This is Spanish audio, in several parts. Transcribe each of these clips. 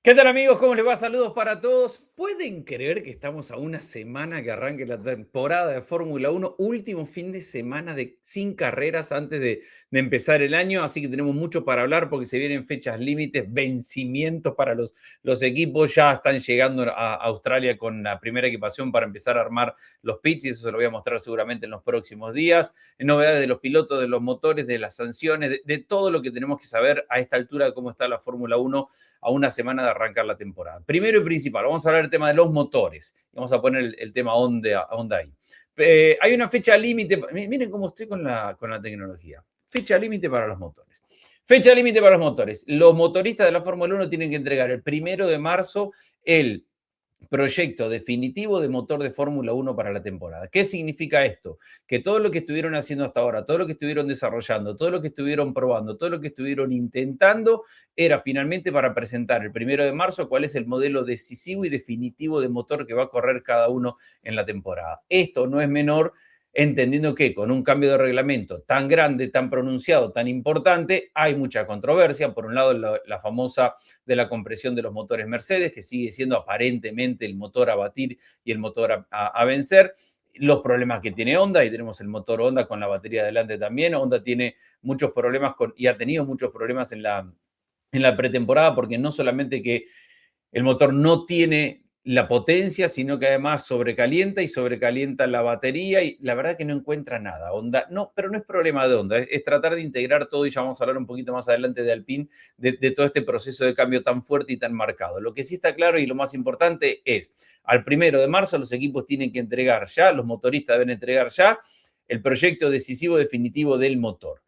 ¿Qué tal amigos? ¿Cómo les va? Saludos para todos. ¿Pueden creer que estamos a una semana que arranque la temporada de Fórmula Uno? Último fin de semana sin carreras antes de empezar el año, así que tenemos mucho para hablar porque se vienen fechas límites, vencimientos para los equipos. Ya están llegando a Australia con la primera equipación para empezar a armar los pits y eso se lo voy a mostrar seguramente en los próximos días. Novedades de los pilotos, de los motores, de las sanciones, de todo lo que tenemos que saber a esta altura de cómo está la Fórmula Uno a una semana de arrancar la temporada. Primero y principal, vamos a hablar del tema de los motores. Vamos a poner el tema onda ahí. Hay una fecha límite. Miren cómo estoy con la tecnología. Fecha límite para los motores. Fecha límite para los motores. Los motoristas de la Fórmula 1 tienen que entregar el 1 de marzo el proyecto definitivo de motor de Fórmula 1 para la temporada. ¿Qué significa esto? Que todo lo que estuvieron haciendo hasta ahora, todo lo que estuvieron desarrollando, todo lo que estuvieron probando, todo lo que estuvieron intentando, era finalmente para presentar el 1 de marzo cuál es el modelo decisivo y definitivo de motor que va a correr cada uno en la temporada. Esto no es menor, entendiendo que con un cambio de reglamento tan grande, tan pronunciado, tan importante, hay mucha controversia. Por un lado, la famosa de la compresión de los motores Mercedes, que sigue siendo aparentemente el motor a batir y el motor a vencer. Los problemas que tiene Honda, y tenemos el motor Honda con la batería adelante también. Honda tiene muchos problemas y ha tenido muchos problemas en la pretemporada, porque no solamente que el motor no tiene la potencia, sino que además sobrecalienta la batería y la verdad que no encuentra nada. Honda, no, pero no es problema de Honda, es tratar de integrar todo y ya vamos a hablar un poquito más adelante de Alpine, de todo este proceso de cambio tan fuerte y tan marcado. Lo que sí está claro y lo más importante es, al 1 de marzo los equipos tienen que entregar ya, los motoristas deben entregar ya el proyecto decisivo definitivo del motor.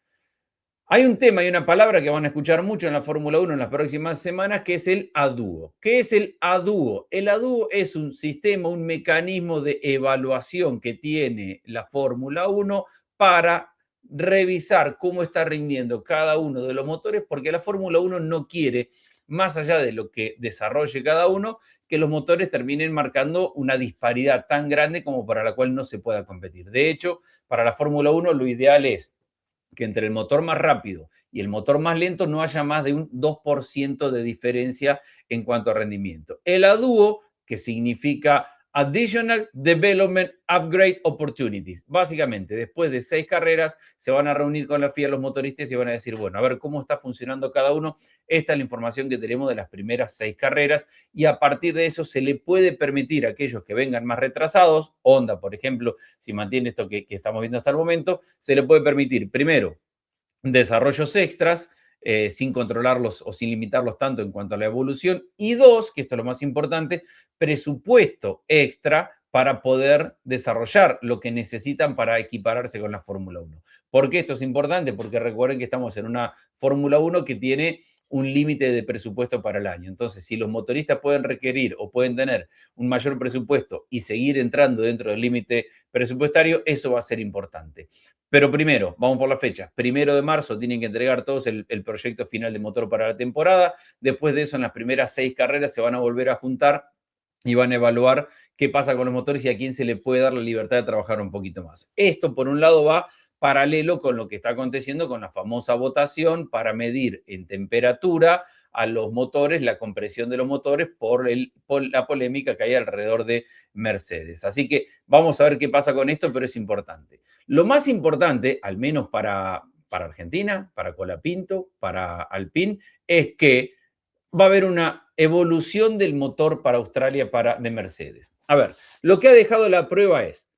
Hay un tema y una palabra que van a escuchar mucho en la Fórmula 1 en las próximas semanas, que es el ADUO. ¿Qué es el ADUO? El ADUO es un sistema, un mecanismo de evaluación que tiene la Fórmula 1 para revisar cómo está rindiendo cada uno de los motores, porque la Fórmula 1 no quiere, más allá de lo que desarrolle cada uno, que los motores terminen marcando una disparidad tan grande como para la cual no se pueda competir. De hecho, para la Fórmula 1 lo ideal es que entre el motor más rápido y el motor más lento no haya más de un 2% de diferencia en cuanto a rendimiento. El ADUO, que significa Additional Development Upgrade Opportunities. Básicamente, después de 6 carreras, se van a reunir con la FIA los motoristas y van a decir, bueno, a ver cómo está funcionando cada uno. Esta es la información que tenemos de las primeras 6 carreras y a partir de eso se le puede permitir a aquellos que vengan más retrasados, Honda, por ejemplo, si mantiene esto que estamos viendo hasta el momento, se le puede permitir, primero, desarrollos extras, sin controlarlos o sin limitarlos tanto en cuanto a la evolución. Y dos, que esto es lo más importante, presupuesto extra para poder desarrollar lo que necesitan para equipararse con la Fórmula 1. ¿Por qué esto es importante? Porque recuerden que estamos en una Fórmula 1 que tiene un límite de presupuesto para el año. Entonces, si los motoristas pueden requerir o pueden tener un mayor presupuesto y seguir entrando dentro del límite presupuestario, eso va a ser importante. Pero primero, vamos por la fecha. 1 de marzo tienen que entregar todos el proyecto final de motor para la temporada. Después de eso, en las primeras 6 carreras se van a volver a juntar y van a evaluar qué pasa con los motores y a quién se le puede dar la libertad de trabajar un poquito más. Esto, por un lado, va paralelo con lo que está aconteciendo con la famosa votación para medir en temperatura a los motores, la compresión de los motores por la polémica que hay alrededor de Mercedes. Así que vamos a ver qué pasa con esto, pero es importante. Lo más importante, al menos para Argentina, para Colapinto, para Alpine, es que va a haber una evolución del motor para Australia de Mercedes. A ver, lo que ha dejado la prueba es,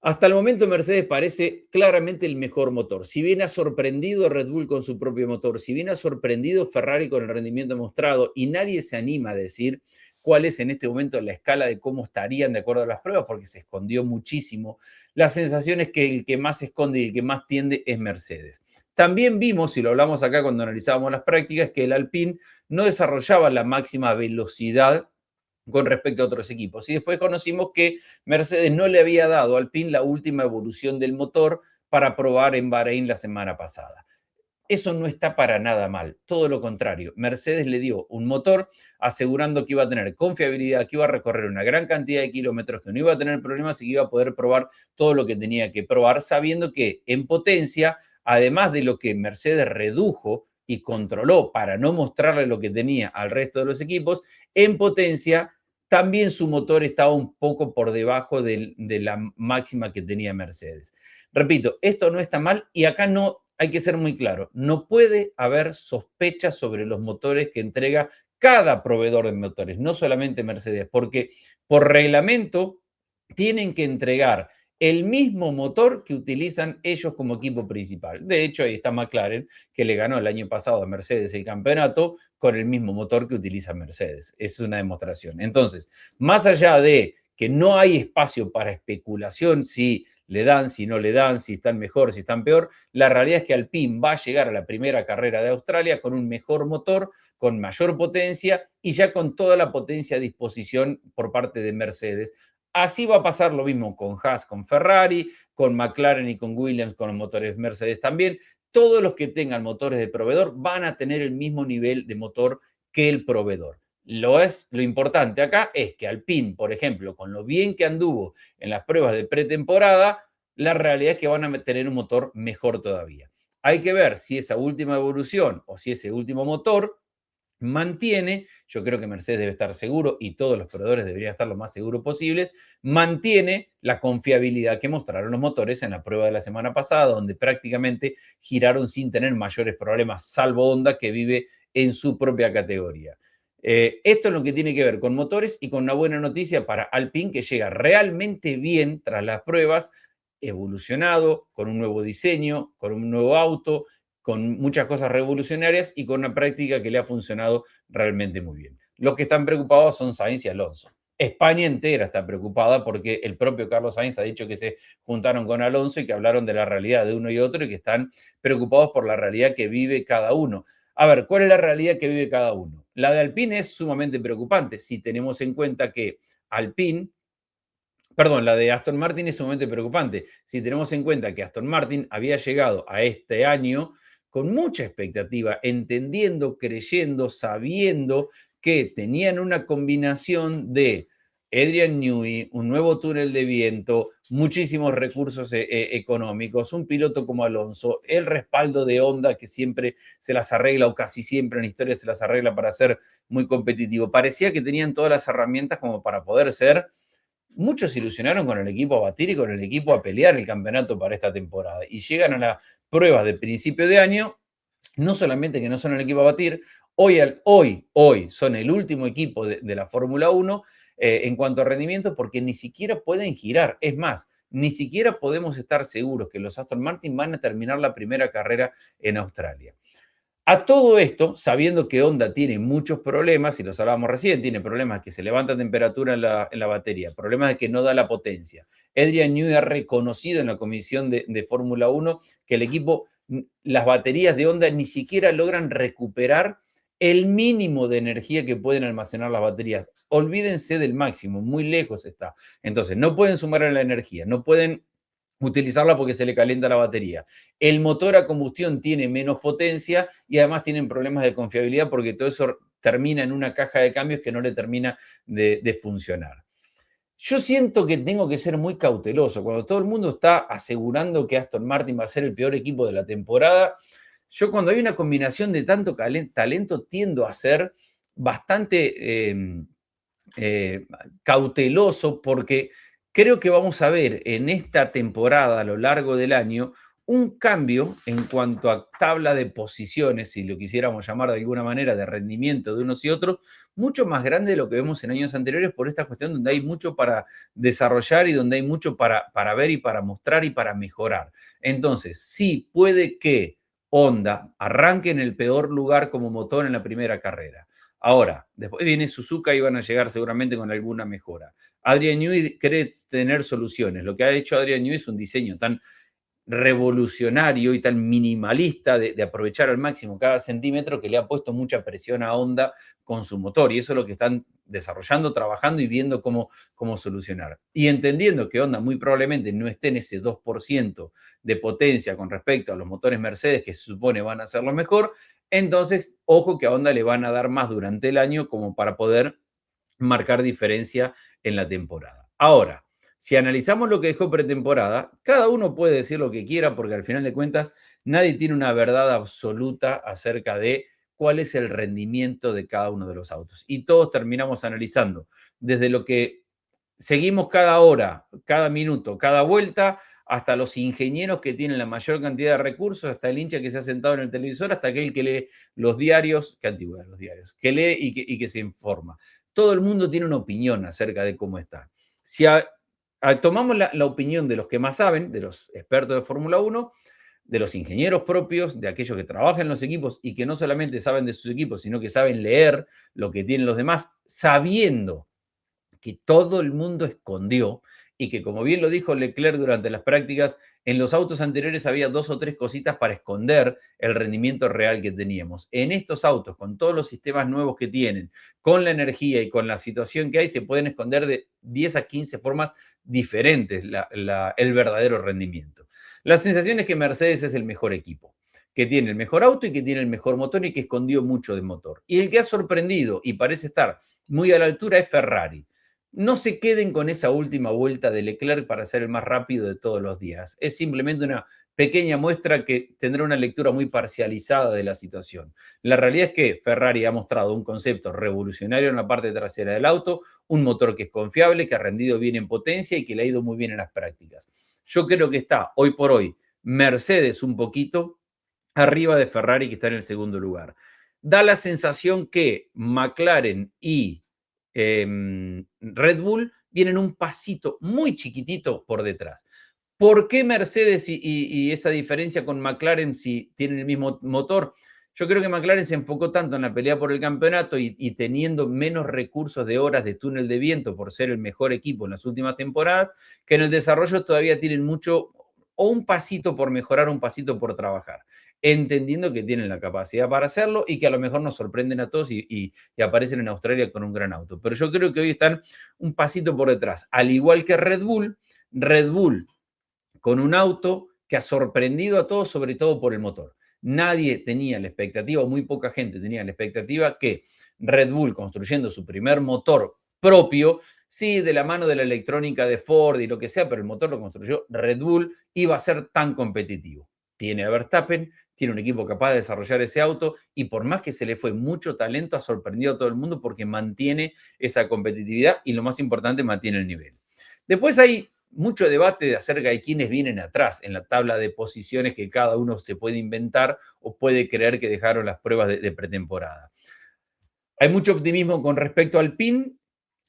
hasta el momento Mercedes parece claramente el mejor motor. Si bien ha sorprendido Red Bull con su propio motor, si bien ha sorprendido Ferrari con el rendimiento mostrado y nadie se anima a decir cuál es en este momento la escala de cómo estarían de acuerdo a las pruebas porque se escondió muchísimo, la sensación es que el que más se esconde y el que más tiende es Mercedes. También vimos, y lo hablamos acá cuando analizábamos las prácticas, que el Alpine no desarrollaba la máxima velocidad con respecto a otros equipos. Y después conocimos que Mercedes no le había dado al Alpine la última evolución del motor para probar en Bahrein la semana pasada. Eso no está para nada mal, todo lo contrario. Mercedes le dio un motor asegurando que iba a tener confiabilidad, que iba a recorrer una gran cantidad de kilómetros, que no iba a tener problemas y que iba a poder probar todo lo que tenía que probar, sabiendo que en potencia, además de lo que Mercedes redujo y controló para no mostrarle lo que tenía al resto de los equipos, en potencia también su motor estaba un poco por debajo de la máxima que tenía Mercedes. Repito, esto no está mal y acá no hay que ser muy claro. No puede haber sospechas sobre los motores que entrega cada proveedor de motores, no solamente Mercedes, porque por reglamento tienen que entregar el mismo motor que utilizan ellos como equipo principal. De hecho, ahí está McLaren, que le ganó el año pasado a Mercedes el campeonato con el mismo motor que utiliza Mercedes. Es una demostración. Entonces, más allá de que no hay espacio para especulación si le dan, si no le dan, si están mejor, si están peor, la realidad es que Alpine va a llegar a la primera carrera de Australia con un mejor motor, con mayor potencia y ya con toda la potencia a disposición por parte de Mercedes. Así va a pasar lo mismo con Haas, con Ferrari, con McLaren y con Williams, con los motores Mercedes también. Todos los que tengan motores de proveedor van a tener el mismo nivel de motor que el proveedor. Lo importante acá es que Alpine, por ejemplo, con lo bien que anduvo en las pruebas de pretemporada, la realidad es que van a tener un motor mejor todavía. Hay que ver si esa última evolución o si ese último motor mantiene, yo creo que Mercedes debe estar seguro y todos los proveedores deberían estar lo más seguros posible, mantiene la confiabilidad que mostraron los motores en la prueba de la semana pasada, donde prácticamente giraron sin tener mayores problemas, salvo Honda, que vive en su propia categoría. Esto es lo que tiene que ver con motores y con una buena noticia para Alpine, que llega realmente bien tras las pruebas, evolucionado, con un nuevo diseño, con un nuevo auto, con muchas cosas revolucionarias y con una práctica que le ha funcionado realmente muy bien. Los que están preocupados son Sainz y Alonso. España entera está preocupada porque el propio Carlos Sainz ha dicho que se juntaron con Alonso y que hablaron de la realidad de uno y otro y que están preocupados por la realidad que vive cada uno. A ver, ¿cuál es la realidad que vive cada uno? La de Alpine es sumamente preocupante si tenemos en cuenta que Alpine, perdón, la de Aston Martin es sumamente preocupante. Si tenemos en cuenta que Aston Martin había llegado a este año con mucha expectativa, entendiendo, creyendo, sabiendo que tenían una combinación de Adrian Newey, un nuevo túnel de viento, muchísimos recursos económicos, un piloto como Alonso, el respaldo de Honda que siempre se las arregla o casi siempre en la historia se las arregla para ser muy competitivo. Parecía que tenían todas las herramientas como para poder ser. Muchos se ilusionaron con el equipo a batir y con el equipo a pelear el campeonato para esta temporada. Y llegan a las pruebas de principio de año, no solamente que no son el equipo a batir, hoy son el último equipo de la Fórmula 1 en cuanto a rendimiento porque ni siquiera pueden girar. Es más, ni siquiera podemos estar seguros que los Aston Martin van a terminar la primera carrera en Australia. A todo esto, sabiendo que Honda tiene muchos problemas, y los hablábamos recién, tiene problemas que se levanta temperatura en la batería, problemas de que no da la potencia. Adrian Newey ha reconocido en la comisión de Fórmula 1 que el equipo, las baterías de Honda ni siquiera logran recuperar el mínimo de energía que pueden almacenar las baterías. Olvídense del máximo, muy lejos está. Entonces, no pueden sumar a la energía, no pueden utilizarla porque se le calienta la batería. El motor a combustión tiene menos potencia y además tienen problemas de confiabilidad porque todo eso termina en una caja de cambios que no le termina de funcionar. Yo siento que tengo que ser muy cauteloso. Cuando todo el mundo está asegurando que Aston Martin va a ser el peor equipo de la temporada, yo cuando hay una combinación de tanto talento tiendo a ser bastante cauteloso porque creo que vamos a ver en esta temporada a lo largo del año un cambio en cuanto a tabla de posiciones, si lo quisiéramos llamar de alguna manera, de rendimiento de unos y otros, mucho más grande de lo que vemos en años anteriores por esta cuestión donde hay mucho para desarrollar y donde hay mucho para ver y para mostrar y para mejorar. Entonces, sí, puede que Honda arranque en el peor lugar como motor en la primera carrera. Ahora, después viene Suzuka y van a llegar seguramente con alguna mejora. Adrian Newey cree tener soluciones. Lo que ha hecho Adrian Newey es un diseño tan revolucionario y tan minimalista de aprovechar al máximo cada centímetro que le ha puesto mucha presión a Honda con su motor. Y eso es lo que están desarrollando, trabajando y viendo cómo solucionar. Y entendiendo que Honda muy probablemente no esté en ese 2% de potencia con respecto a los motores Mercedes que se supone van a ser lo mejor, entonces ojo que a Honda le van a dar más durante el año como para poder marcar diferencia en la temporada. Ahora, Si analizamos lo que dejó pretemporada, cada uno puede decir lo que quiera porque al final de cuentas nadie tiene una verdad absoluta acerca de cuál es el rendimiento de cada uno de los autos. Y todos terminamos analizando desde lo que seguimos cada hora, cada minuto, cada vuelta, hasta los ingenieros que tienen la mayor cantidad de recursos, hasta el hincha que se ha sentado en el televisor, hasta aquel que lee los diarios, qué antigüedad los diarios, que lee y que se informa. Todo el mundo tiene una opinión acerca de cómo está. Si tomamos la opinión de los que más saben, de los expertos de Fórmula 1, de los ingenieros propios, de aquellos que trabajan en los equipos y que no solamente saben de sus equipos, sino que saben leer lo que tienen los demás, sabiendo que todo el mundo escondió y que, como bien lo dijo Leclerc durante las prácticas, en los autos anteriores había 2 o 3 cositas para esconder el rendimiento real que teníamos. En estos autos, con todos los sistemas nuevos que tienen, con la energía y con la situación que hay, se pueden esconder de 10 a 15 formas diferentes el verdadero rendimiento. La sensación es que Mercedes es el mejor equipo, que tiene el mejor auto y que tiene el mejor motor y que escondió mucho de motor. Y el que ha sorprendido y parece estar muy a la altura es Ferrari. No se queden con esa última vuelta de Leclerc para ser el más rápido de todos los días. Es simplemente una pequeña muestra que tendrá una lectura muy parcializada de la situación. La realidad es que Ferrari ha mostrado un concepto revolucionario en la parte trasera del auto, un motor que es confiable, que ha rendido bien en potencia y que le ha ido muy bien en las prácticas. Yo creo que está hoy por hoy Mercedes un poquito arriba de Ferrari, que está en el segundo lugar. Da la sensación que McLaren y Red Bull vienen un pasito muy chiquitito por detrás. ¿Por qué Mercedes y esa diferencia con McLaren si tienen el mismo motor? Yo creo que McLaren se enfocó tanto en la pelea por el campeonato y teniendo menos recursos de horas de túnel de viento por ser el mejor equipo en las últimas temporadas, que en el desarrollo todavía tienen mucho, o un pasito por mejorar, un pasito por trabajar, entendiendo que tienen la capacidad para hacerlo y que a lo mejor nos sorprenden a todos y aparecen en Australia con un gran auto. Pero yo creo que hoy están un pasito por detrás, al igual que Red Bull con un auto que ha sorprendido a todos, sobre todo por el motor. Nadie tenía la expectativa, o muy poca gente tenía la expectativa que Red Bull, construyendo su primer motor propio, sí, de la mano de la electrónica de Ford y lo que sea, pero el motor lo construyó Red Bull, iba a ser tan competitivo. Tiene a Verstappen, tiene un equipo capaz de desarrollar ese auto y por más que se le fue mucho talento, ha sorprendido a todo el mundo porque mantiene esa competitividad y lo más importante, mantiene el nivel. Después hay mucho debate acerca de quiénes vienen atrás en la tabla de posiciones que cada uno se puede inventar o puede creer que dejaron las pruebas de pretemporada. Hay mucho optimismo con respecto al PIN.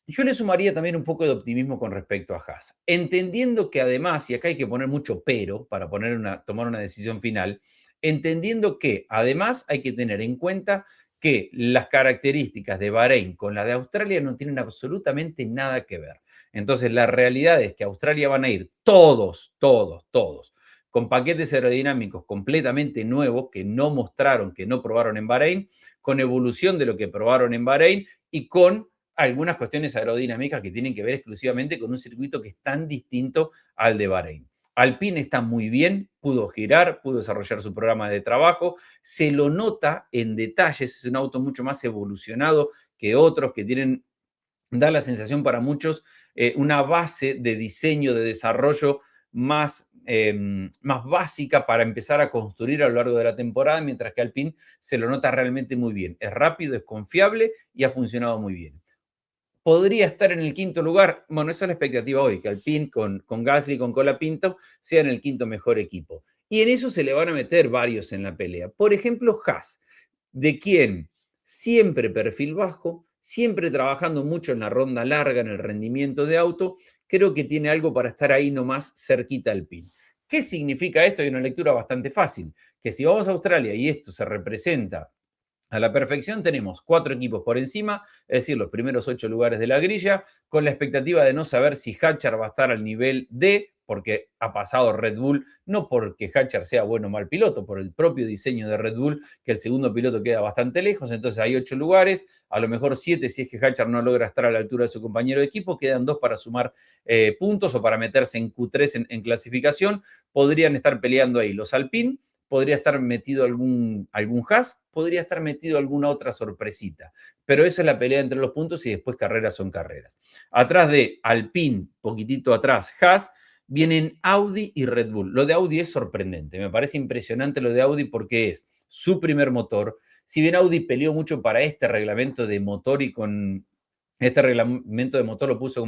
Yo le sumaría también un poco de optimismo con respecto a Haas, entendiendo que además, y acá hay que poner mucho pero para tomar una decisión final, entendiendo que además hay que tener en cuenta que las características de Bahrein con las de Australia no tienen absolutamente nada que ver. Entonces, la realidad es que a Australia van a ir todos, con paquetes aerodinámicos completamente nuevos que no mostraron, que no probaron en Bahrein, con evolución de lo que probaron en Bahrein y con algunas cuestiones aerodinámicas que tienen que ver exclusivamente con un circuito que es tan distinto al de Bahrein. Alpine está muy bien, pudo girar, pudo desarrollar su programa de trabajo, se lo nota en detalles, es un auto mucho más evolucionado que otros que tienen, da la sensación para muchos, una base de diseño, de desarrollo más básica para empezar a construir a lo largo de la temporada, mientras que Alpine se lo nota realmente muy bien. Es rápido, es confiable y ha funcionado muy bien. ¿Podría estar en el quinto lugar? Bueno, esa es la expectativa hoy, que Alpine con Gasly, con Colapinto, sean el quinto mejor equipo. Y en eso se le van a meter varios en la pelea. Por ejemplo, Haas, de quien siempre perfil bajo, siempre trabajando mucho en la ronda larga, en el rendimiento de auto, creo que tiene algo para estar ahí nomás cerquita al PIN. ¿Qué significa esto? Hay una lectura bastante fácil, que si vamos a Australia y esto se representa a la perfección, tenemos 4 equipos por encima, es decir, los primeros 8 lugares de la grilla, con la expectativa de no saber si Hatcher va a estar al nivel D, porque ha pasado Red Bull, no porque Hatcher sea bueno o mal piloto, por el propio diseño de Red Bull, que el segundo piloto queda bastante lejos, entonces hay 8 lugares, a lo mejor 7 si es que Hatcher no logra estar a la altura de su compañero de equipo, quedan 2 para sumar puntos o para meterse en Q3 en clasificación, podrían estar peleando ahí los Alpine, podría estar metido algún Haas, podría estar metido alguna otra sorpresita. Pero esa es la pelea entre los puntos y después carreras son carreras. Atrás de Alpine, poquitito atrás, Haas, vienen Audi y Red Bull. Lo de Audi es sorprendente, me parece impresionante lo de Audi porque es su primer motor. Si bien Audi peleó mucho para este reglamento de motor y con este reglamento de motor lo puso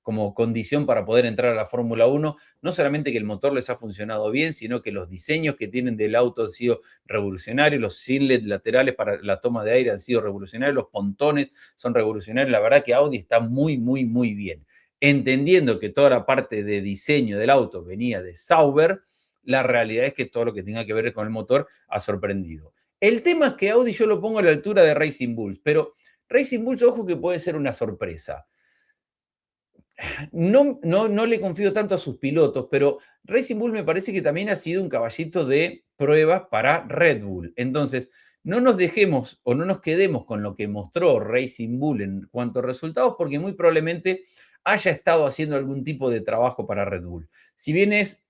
como condición para poder entrar a la Fórmula 1, no solamente que el motor les ha funcionado bien, sino que los diseños que tienen del auto han sido revolucionarios, los inlets laterales para la toma de aire han sido revolucionarios, los pontones son revolucionarios. La verdad que Audi está muy, muy, muy bien. Entendiendo que toda la parte de diseño del auto venía de Sauber, la realidad es que todo lo que tenga que ver con el motor ha sorprendido. El tema es que Audi yo lo pongo a la altura de Racing Bulls, pero Racing Bulls, ojo que puede ser una sorpresa. No le confío tanto a sus pilotos, pero Racing Bull me parece que también ha sido un caballito de pruebas para Red Bull. Entonces, no nos dejemos o no nos quedemos con lo que mostró Racing Bull en cuanto a resultados, porque muy probablemente haya estado haciendo algún tipo de trabajo para Red Bull. Si bien es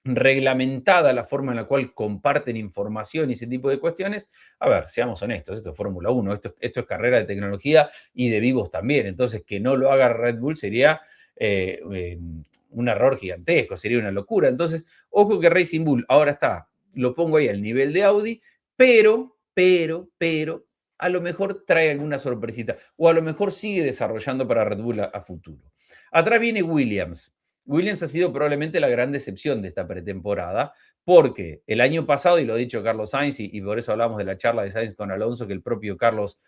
reglamentada la forma en la cual comparten información y ese tipo de cuestiones, a ver, seamos honestos, esto es Fórmula 1, esto es carrera de tecnología y de vivos también, entonces que no lo haga Red Bull sería un error gigantesco, sería una locura. Entonces, ojo que Racing Bull ahora está, lo pongo ahí al nivel de Audi, pero, a lo mejor trae alguna sorpresita o a lo mejor sigue desarrollando para Red Bull a futuro. Atrás viene Williams. Williams ha sido probablemente la gran decepción de esta pretemporada, porque el año pasado, y lo ha dicho Carlos Sainz, y por eso hablamos de la charla de Sainz con Alonso, que el propio Carlos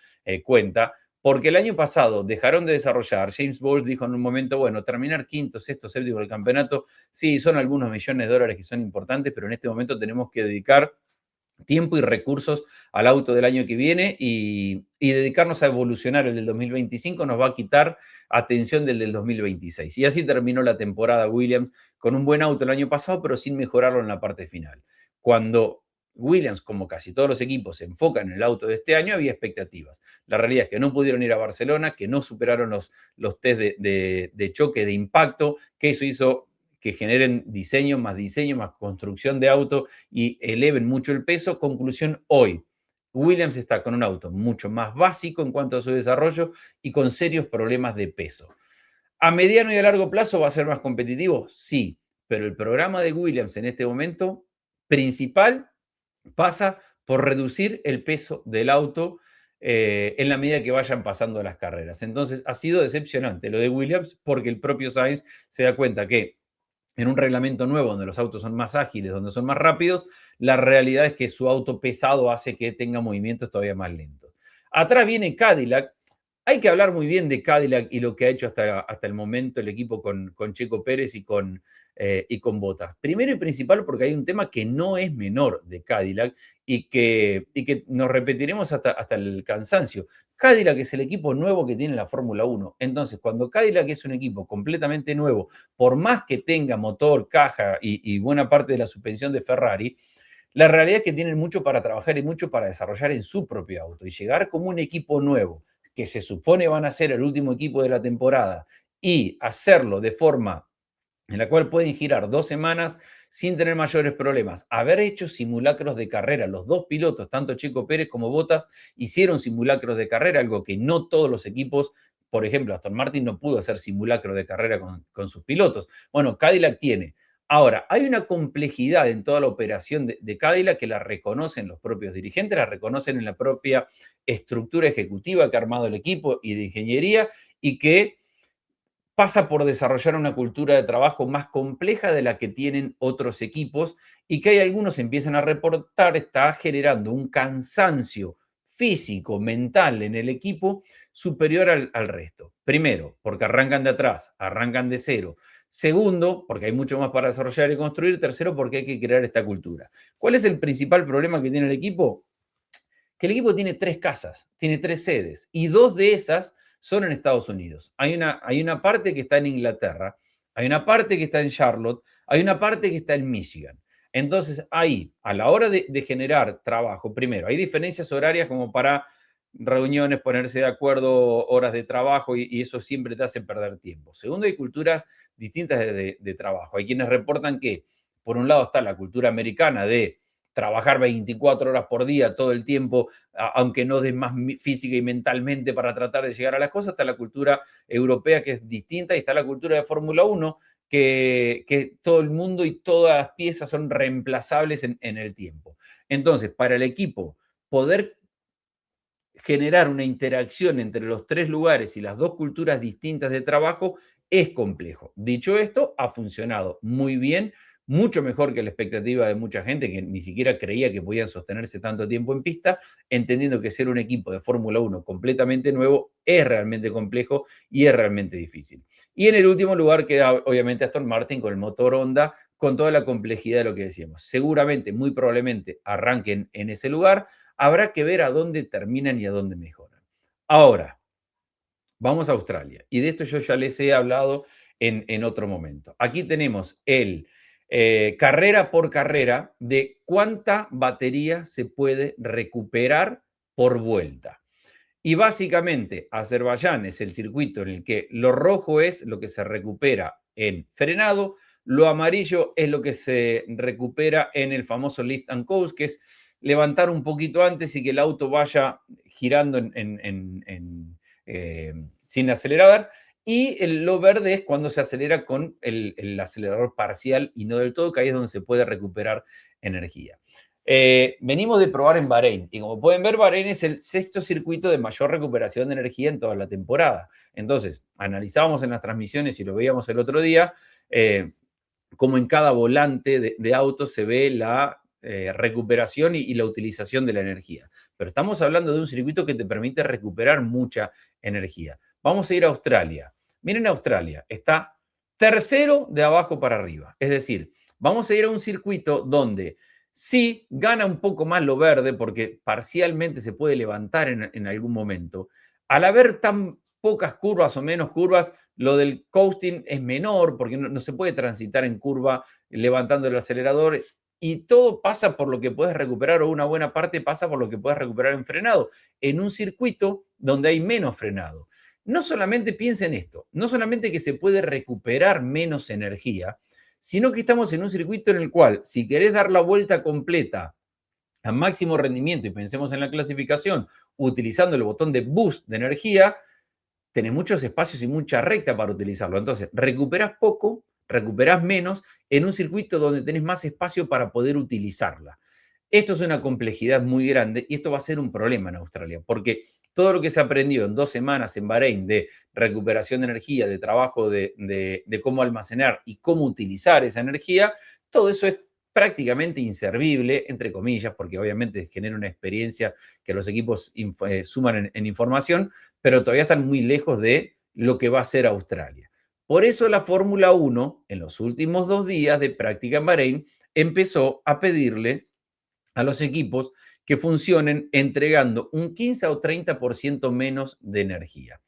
cuenta, porque el año pasado dejaron de desarrollar. James Bowles dijo en un momento, bueno, terminar quinto, sexto, séptimo del campeonato, sí, son algunos millones de dólares que son importantes, pero en este momento tenemos que dedicar tiempo y recursos al auto del año que viene y dedicarnos a evolucionar el del 2025 nos va a quitar atención del 2026. Y así terminó la temporada Williams con un buen auto el año pasado, pero sin mejorarlo en la parte final. Cuando Williams, como casi todos los equipos, se enfocan en el auto de este año, había expectativas. La realidad es que no pudieron ir a Barcelona, que no superaron los test de choque, de impacto, que eso hizo que generen diseño, más construcción de auto y eleven mucho el peso. Conclusión, hoy Williams está con un auto mucho más básico en cuanto a su desarrollo y con serios problemas de peso. ¿A mediano y a largo plazo va a ser más competitivo? Sí, pero el programa de Williams en este momento principal pasa por reducir el peso del auto en la medida que vayan pasando las carreras. Entonces ha sido decepcionante lo de Williams porque el propio Sainz se da cuenta que en un reglamento nuevo donde los autos son más ágiles, donde son más rápidos, la realidad es que su auto pesado hace que tenga movimientos todavía más lentos. Atrás viene Cadillac. Hay que hablar muy bien de Cadillac y lo que ha hecho hasta el momento el equipo con Checo Pérez y con Bottas. Primero y principal porque hay un tema que no es menor de Cadillac y que nos repetiremos hasta el cansancio. Cadillac es el equipo nuevo que tiene la Fórmula 1. Entonces, cuando Cadillac es un equipo completamente nuevo, por más que tenga motor, caja y buena parte de la suspensión de Ferrari, la realidad es que tienen mucho para trabajar y mucho para desarrollar en su propio auto. Y llegar como un equipo nuevo, que se supone van a ser el último equipo de la temporada, y hacerlo de forma en la cual pueden girar 2 semanas sin tener mayores problemas. Haber hecho simulacros de carrera, los dos pilotos, tanto Checo Pérez como Bottas, hicieron simulacros de carrera, algo que no todos los equipos, por ejemplo, Aston Martin no pudo hacer simulacro de carrera con sus pilotos. Bueno, Cadillac tiene. Ahora, hay una complejidad en toda la operación de Cadillac que la reconocen los propios dirigentes, la reconocen en la propia estructura ejecutiva que ha armado el equipo y de ingeniería y que pasa por desarrollar una cultura de trabajo más compleja de la que tienen otros equipos y que hay algunos empiezan a reportar, está generando un cansancio físico, mental en el equipo superior al resto. Primero, porque arrancan de atrás, arrancan de cero. Segundo, porque hay mucho más para desarrollar y construir. Tercero, porque hay que crear esta cultura. ¿Cuál es el principal problema que tiene el equipo? Que el equipo tiene 3 casas, tiene 3 sedes y 2 de esas son en Estados Unidos. Hay una parte que está en Inglaterra, hay una parte que está en Charlotte, hay una parte que está en Michigan. Entonces, ahí, a la hora de generar trabajo, primero, hay diferencias horarias como para reuniones, ponerse de acuerdo, horas de trabajo, y eso siempre te hace perder tiempo. Segundo, hay culturas distintas de trabajo. Hay quienes reportan que, por un lado, está la cultura americana de trabajar 24 horas por día todo el tiempo, aunque no des más física y mentalmente para tratar de llegar a las cosas. Está la cultura europea, que es distinta, y está la cultura de Fórmula 1, que todo el mundo y todas las piezas son reemplazables en el tiempo. Entonces, para el equipo, poder generar una interacción entre los tres lugares y las dos culturas distintas de trabajo es complejo. Dicho esto, ha funcionado muy bien, mucho mejor que la expectativa de mucha gente que ni siquiera creía que podían sostenerse tanto tiempo en pista, entendiendo que ser un equipo de Fórmula 1 completamente nuevo es realmente complejo y es realmente difícil. Y en el último lugar queda obviamente Aston Martin con el motor Honda, con toda la complejidad de lo que decíamos. Seguramente, muy probablemente, arranquen en ese lugar. Habrá que ver a dónde terminan y a dónde mejoran. Ahora, vamos a Australia. Y de esto yo ya les he hablado en otro momento. Aquí tenemos el carrera por carrera de cuánta batería se puede recuperar por vuelta. Y básicamente, Azerbaiyán es el circuito en el que lo rojo es lo que se recupera en frenado, lo amarillo es lo que se recupera en el famoso lift and coast, que es levantar un poquito antes y que el auto vaya girando sin acelerar. Y lo verde es cuando se acelera con el acelerador parcial y no del todo, que ahí es donde se puede recuperar energía. Venimos de probar en Bahrein y como pueden ver, Bahrein es el sexto circuito de mayor recuperación de energía en toda la temporada. Entonces, analizábamos en las transmisiones y lo veíamos el otro día, como en cada volante de auto se ve la recuperación y la utilización de la energía. Pero estamos hablando de un circuito que te permite recuperar mucha energía. Vamos a ir a Australia. Miren, Australia está tercero de abajo para arriba. Es decir, vamos a ir a un circuito donde sí gana un poco más lo verde porque parcialmente se puede levantar en algún momento. Al haber tan pocas curvas o menos curvas, lo del coasting es menor porque no se puede transitar en curva levantando el acelerador y todo pasa por lo que puedes recuperar, o una buena parte pasa por lo que puedes recuperar en frenado, en un circuito donde hay menos frenado. No solamente piensa en esto, no solamente que se puede recuperar menos energía, sino que estamos en un circuito en el cual, si querés dar la vuelta completa a máximo rendimiento, y pensemos en la clasificación, utilizando el botón de boost de energía, tenés muchos espacios y mucha recta para utilizarlo. Entonces, recuperás poco, recuperás menos en un circuito donde tenés más espacio para poder utilizarla. Esto es una complejidad muy grande y esto va a ser un problema en Australia, porque todo lo que se aprendió en 2 semanas en Bahrein de recuperación de energía, de trabajo de cómo almacenar y cómo utilizar esa energía, todo eso es prácticamente inservible, entre comillas, porque obviamente genera una experiencia que los equipos suman en información, pero todavía están muy lejos de lo que va a ser Australia. Por eso la Fórmula 1, en los últimos 2 días de práctica en Bahrein, empezó a pedirle a los equipos que funcionen entregando un 15 o 30% menos de energía.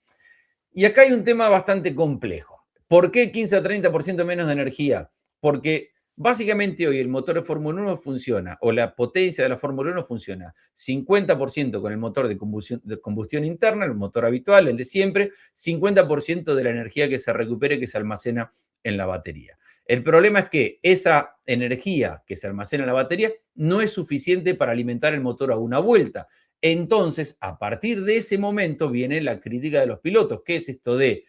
Y acá hay un tema bastante complejo. ¿Por qué 15 a 30% menos de energía? Porque básicamente hoy el motor de Fórmula 1 funciona, o la potencia de la Fórmula 1 funciona 50% con el motor de combustión interna, el motor habitual, el de siempre, 50% de la energía que se recupere, que se almacena en la batería. El problema es que esa energía que se almacena en la batería no es suficiente para alimentar el motor a una vuelta. Entonces, a partir de ese momento viene la crítica de los pilotos. ¿Qué es esto de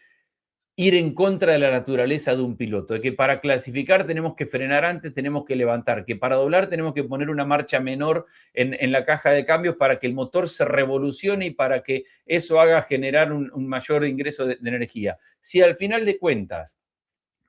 ir en contra de la naturaleza de un piloto? De que para clasificar tenemos que frenar antes, tenemos que levantar, que para doblar tenemos que poner una marcha menor en la caja de cambios para que el motor se revolucione y para que eso haga generar un mayor ingreso de energía. Si al final de cuentas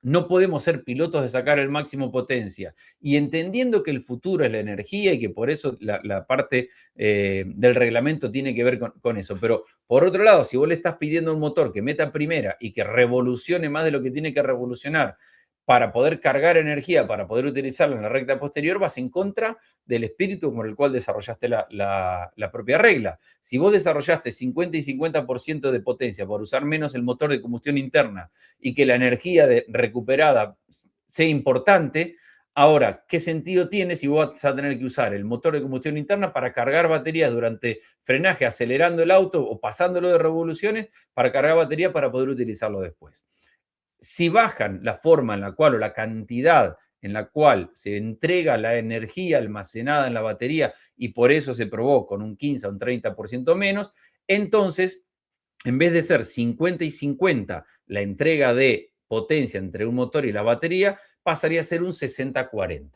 no podemos ser pilotos de sacar el máximo potencia. Y entendiendo que el futuro es la energía y que por eso la parte del reglamento tiene que ver con eso. Pero por otro lado, si vos le estás pidiendo a un motor que meta primera y que revolucione más de lo que tiene que revolucionar para poder cargar energía, para poder utilizarla en la recta posterior, vas en contra del espíritu con el cual desarrollaste la propia regla. Si vos desarrollaste 50 y 50% de potencia por usar menos el motor de combustión interna y que la energía recuperada sea importante, ahora, ¿qué sentido tiene si vos vas a tener que usar el motor de combustión interna para cargar baterías durante frenaje, acelerando el auto o pasándolo de revoluciones para cargar batería para poder utilizarlo después? Si bajan la forma en la cual o la cantidad en la cual se entrega la energía almacenada en la batería y por eso se probó con un 15 a un 30% menos, entonces, en vez de ser 50 y 50 la entrega de potencia entre un motor y la batería, pasaría a ser un 60-40.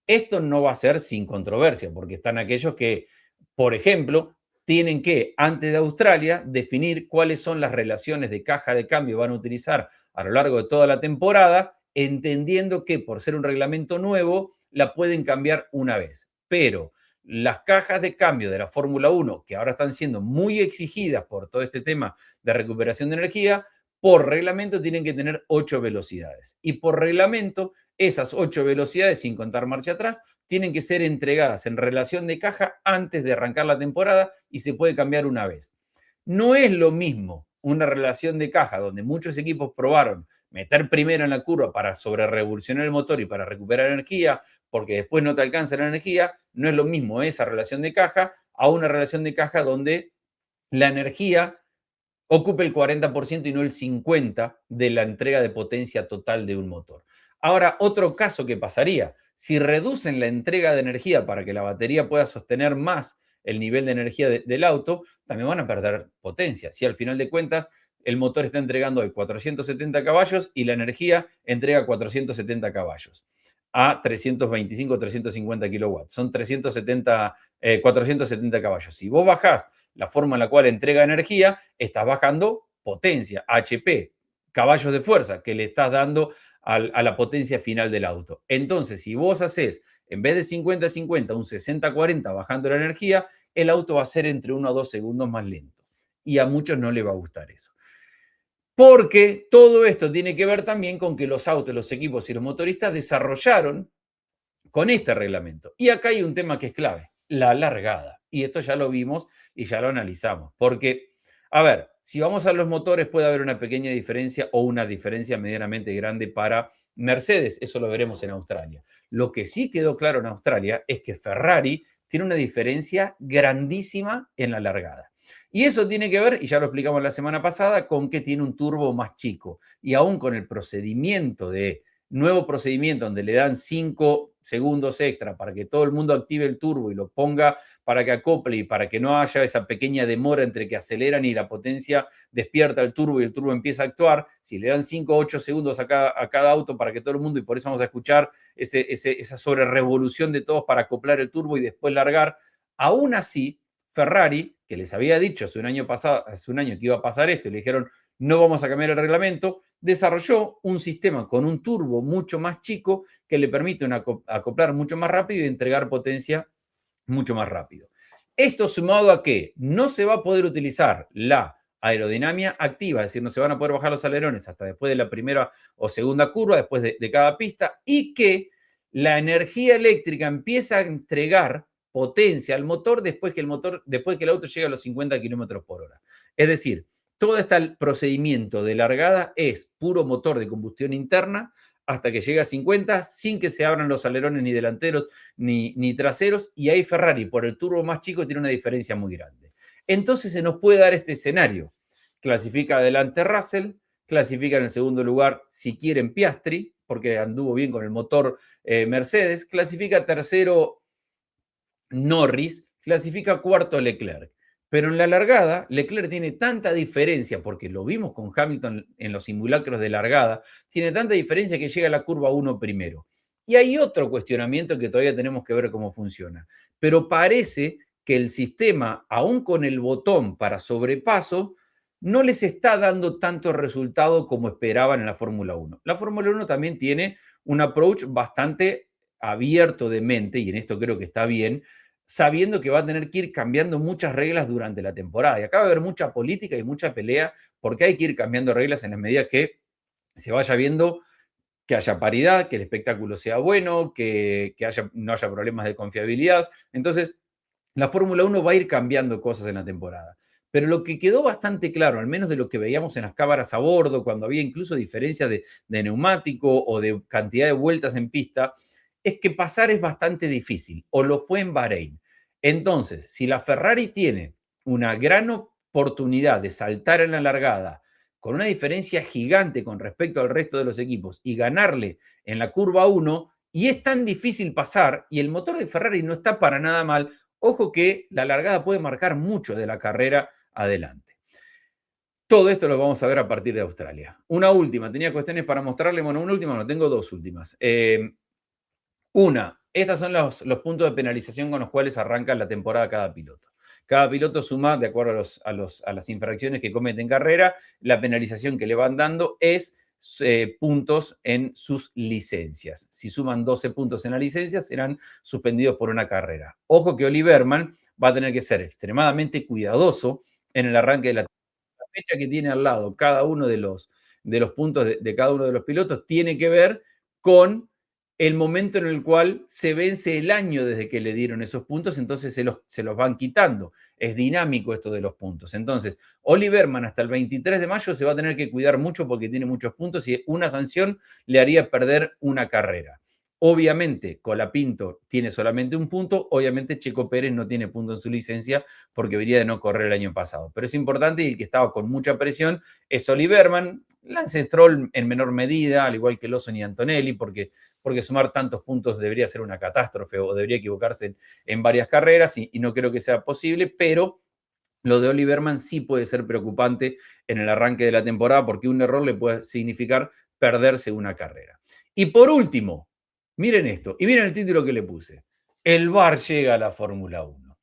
Esto no va a ser sin controversia, porque están aquellos que, por ejemplo, tienen que, antes de Australia, definir cuáles son las relaciones de caja de cambio que van a utilizar a lo largo de toda la temporada, entendiendo que por ser un reglamento nuevo, la pueden cambiar una vez. Pero las cajas de cambio de la Fórmula 1, que ahora están siendo muy exigidas por todo este tema de recuperación de energía, por reglamento tienen que tener 8 velocidades. Y por reglamento, esas 8 velocidades, sin contar marcha atrás, tienen que ser entregadas en relación de caja antes de arrancar la temporada y se puede cambiar una vez. No es lo mismo una relación de caja donde muchos equipos probaron meter primero en la curva para sobrerevolucionar el motor y para recuperar energía, porque después no te alcanza la energía, no es lo mismo esa relación de caja a una relación de caja donde la energía ocupe el 40% y no el 50% de la entrega de potencia total de un motor. Ahora, otro caso que pasaría, si reducen la entrega de energía para que la batería pueda sostener más el nivel de energía del auto, también van a perder potencia. Si al final de cuentas el motor está entregando hoy 470 caballos y la energía entrega 470 caballos a 325, 350 kilowatts. Son 470 caballos. Si vos bajás la forma en la cual entrega energía, estás bajando potencia, HP, caballos de fuerza que le estás dando a la potencia final del auto. Entonces, si vos haces, en vez de 50-50, un 60-40 bajando la energía, el auto va a ser entre 1 a 2 segundos más lento. Y a muchos no les va a gustar eso. Porque todo esto tiene que ver también con que los autos, los equipos y los motoristas desarrollaron con este reglamento. Y acá hay un tema que es clave, la largada. Y esto ya lo vimos y ya lo analizamos. Porque, a ver, si vamos a los motores puede haber una pequeña diferencia o una diferencia medianamente grande para Mercedes. Eso lo veremos en Australia. Lo que sí quedó claro en Australia es que Ferrari tiene una diferencia grandísima en la largada. Y eso tiene que ver, y ya lo explicamos la semana pasada, con que tiene un turbo más chico. Y aún con el procedimiento de nuevo procedimiento donde le dan 5 segundos extra para que todo el mundo active el turbo y lo ponga para que acople y para que no haya esa pequeña demora entre que aceleran y la potencia despierta el turbo y el turbo empieza a actuar. Si le dan 5 o 8 segundos a cada auto para que todo el mundo, y por eso vamos a escuchar esa sobrerevolución de todos para acoplar el turbo y después largar, aún así, Ferrari, que les había dicho hace un año que iba a pasar esto y le dijeron no vamos a cambiar el reglamento, desarrolló un sistema con un turbo mucho más chico que le permite acoplar mucho más rápido y entregar potencia mucho más rápido. Esto sumado a que no se va a poder utilizar la aerodinámica activa, es decir, no se van a poder bajar los alerones hasta después de la primera o segunda curva, después de cada pista, y que la energía eléctrica empieza a entregar potencia al motor después que el auto llegue a los 50 kilómetros por hora. Es decir, todo este procedimiento de largada es puro motor de combustión interna hasta que llega a 50 sin que se abran los alerones ni delanteros ni traseros, y ahí Ferrari por el turbo más chico tiene una diferencia muy grande. Entonces se nos puede dar este escenario. Clasifica adelante Russell, clasifica en el segundo lugar, si quieren, Piastri, porque anduvo bien con el motor Mercedes, clasifica tercero Norris, clasifica cuarto Leclerc. Pero en la largada, Leclerc tiene tanta diferencia, porque lo vimos con Hamilton en los simulacros de largada, tiene tanta diferencia que llega a la curva 1 primero. Y hay otro cuestionamiento que todavía tenemos que ver cómo funciona. Pero parece que el sistema, aún con el botón para sobrepaso, no les está dando tanto resultado como esperaban en la Fórmula 1. La Fórmula 1 también tiene un approach bastante abierto de mente, y en esto creo que está bien, sabiendo que va a tener que ir cambiando muchas reglas durante la temporada. Y acá va a haber mucha política y mucha pelea porque hay que ir cambiando reglas en la medida que se vaya viendo que haya paridad, que el espectáculo sea bueno, que no haya problemas de confiabilidad. Entonces, la Fórmula 1 va a ir cambiando cosas en la temporada. Pero lo que quedó bastante claro, al menos de lo que veíamos en las cámaras a bordo, cuando había incluso diferencias de neumático o de cantidad de vueltas en pista, es que pasar es bastante difícil, o lo fue en Bahrein. Entonces, si la Ferrari tiene una gran oportunidad de saltar en la largada con una diferencia gigante con respecto al resto de los equipos y ganarle en la curva 1, y es tan difícil pasar, y el motor de Ferrari no está para nada mal, ojo que la largada puede marcar mucho de la carrera adelante. Todo esto lo vamos a ver a partir de Australia. Una última, tenía cuestiones para mostrarle, bueno, una última, no, tengo dos últimas. Estos son los puntos de penalización con los cuales arranca la temporada cada piloto. Cada piloto suma, de acuerdo a las infracciones que comete en carrera, la penalización que le van dando es puntos en sus licencias. Si suman 12 puntos en la licencia, serán suspendidos por una carrera. Ojo que Oliverman va a tener que ser extremadamente cuidadoso en el arranque de la fecha que tiene al lado cada uno de los puntos de cada uno de los pilotos tiene que ver con el momento en el cual se vence el año desde que le dieron esos puntos, entonces se los van quitando. Es dinámico esto de los puntos. Entonces, Oliverman hasta el 23 de mayo se va a tener que cuidar mucho porque tiene muchos puntos y una sanción le haría perder una carrera. Obviamente, Colapinto tiene solamente un punto. Obviamente, Checo Pérez no tiene punto en su licencia porque venía de no correr el año pasado. Pero es importante y el que estaba con mucha presión es Oliverman, Lance Stroll en menor medida, al igual que Lawson y Antonelli, porque sumar tantos puntos debería ser una catástrofe o debería equivocarse en varias carreras y no creo que sea posible, pero lo de Oliverman sí puede ser preocupante en el arranque de la temporada porque un error le puede significar perderse una carrera. Y por último, miren esto, y miren el título que le puse. El VAR llega a la Fórmula 1.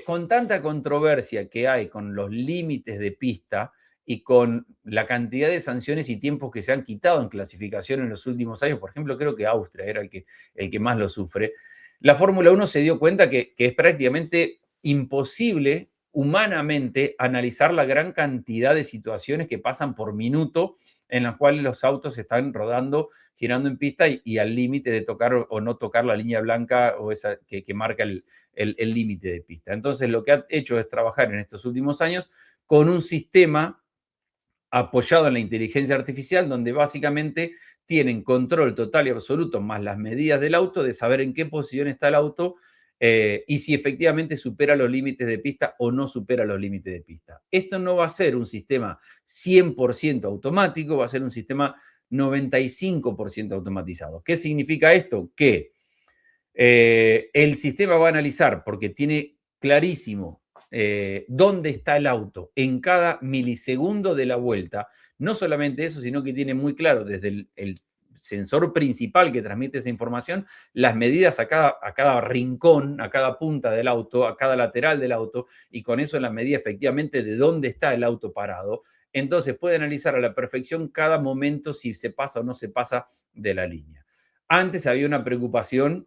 Con tanta controversia que hay con los límites de pista y con la cantidad de sanciones y tiempos que se han quitado en clasificación en los últimos años, por ejemplo, creo que Austria era el que más lo sufre, la Fórmula 1 se dio cuenta que es prácticamente imposible humanamente analizar la gran cantidad de situaciones que pasan por minuto en las cuales los autos están rodando, girando en pista y al límite de tocar o no tocar la línea blanca o esa que marca el límite de pista. Entonces, lo que ha hecho es trabajar en estos últimos años con un sistema apoyado en la inteligencia artificial, donde básicamente tienen control total y absoluto, más las medidas del auto, de saber en qué posición está el auto y si efectivamente supera los límites de pista o no supera los límites de pista. Esto no va a ser un sistema 100% automático, va a ser un sistema 95% automatizado. ¿Qué significa esto? Que el sistema va a analizar, porque tiene clarísimo dónde está el auto en cada milisegundo de la vuelta. No solamente eso, sino que tiene muy claro desde el sensor principal que transmite esa información, las medidas a cada rincón, a cada punta del auto, a cada lateral del auto, y con eso la medida efectivamente de dónde está el auto parado. Entonces puede analizar a la perfección cada momento si se pasa o no se pasa de la línea. Antes había una preocupación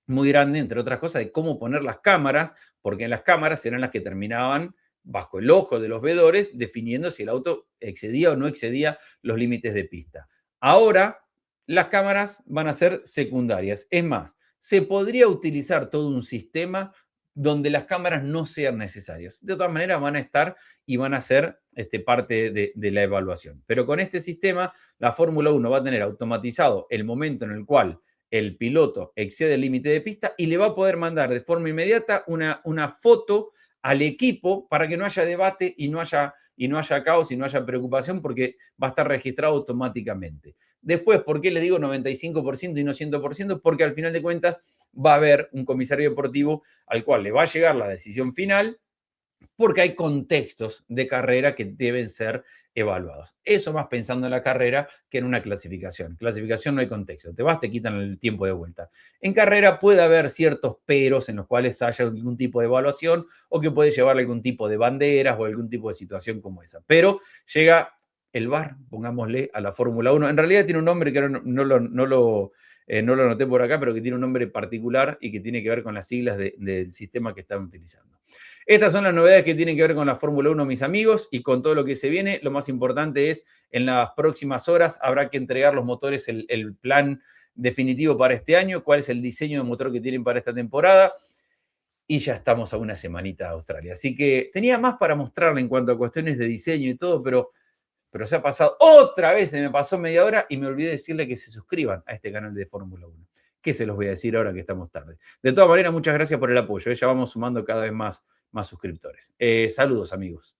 muy grande, entre otras cosas, de cómo poner las cámaras, porque en las cámaras eran las que terminaban bajo el ojo de los vedores, definiendo si el auto excedía o no excedía los límites de pista. Ahora, las cámaras van a ser secundarias. Es más, se podría utilizar todo un sistema donde las cámaras no sean necesarias. De todas maneras, van a estar y van a ser parte de la evaluación. Pero con este sistema, la Fórmula 1 va a tener automatizado el momento en el cual el piloto excede el límite de pista y le va a poder mandar de forma inmediata una foto al equipo para que no haya debate y no haya caos y no haya preocupación porque va a estar registrado automáticamente. Después, ¿por qué le digo 95% y no 100%? Porque al final de cuentas va a haber un comisario deportivo al cual le va a llegar la decisión final porque hay contextos de carrera que deben ser evaluados. Eso más pensando en la carrera que en una clasificación. Clasificación no hay contexto. Te vas, te quitan el tiempo de vuelta. En carrera puede haber ciertos peros en los cuales haya algún tipo de evaluación o que puede llevar algún tipo de banderas o algún tipo de situación como esa. Pero llega el VAR, pongámosle, a la Fórmula 1. En realidad tiene un nombre que no lo anoté por acá, pero que tiene un nombre particular y que tiene que ver con las siglas del sistema que están utilizando. Estas son las novedades que tienen que ver con la Fórmula 1, mis amigos, y con todo lo que se viene. Lo más importante es, en las próximas horas habrá que entregar los motores, el plan definitivo para este año, cuál es el diseño de motor que tienen para esta temporada, y ya estamos a una semanita de Australia. Así que tenía más para mostrarle en cuanto a cuestiones de diseño y todo, pero se ha pasado otra vez, se me pasó media hora y me olvidé decirle que se suscriban a este canal de Fórmula 1. ¿Qué se los voy a decir ahora que estamos tarde? De todas maneras, muchas gracias por el apoyo. Ya vamos sumando cada vez más suscriptores. Saludos, amigos.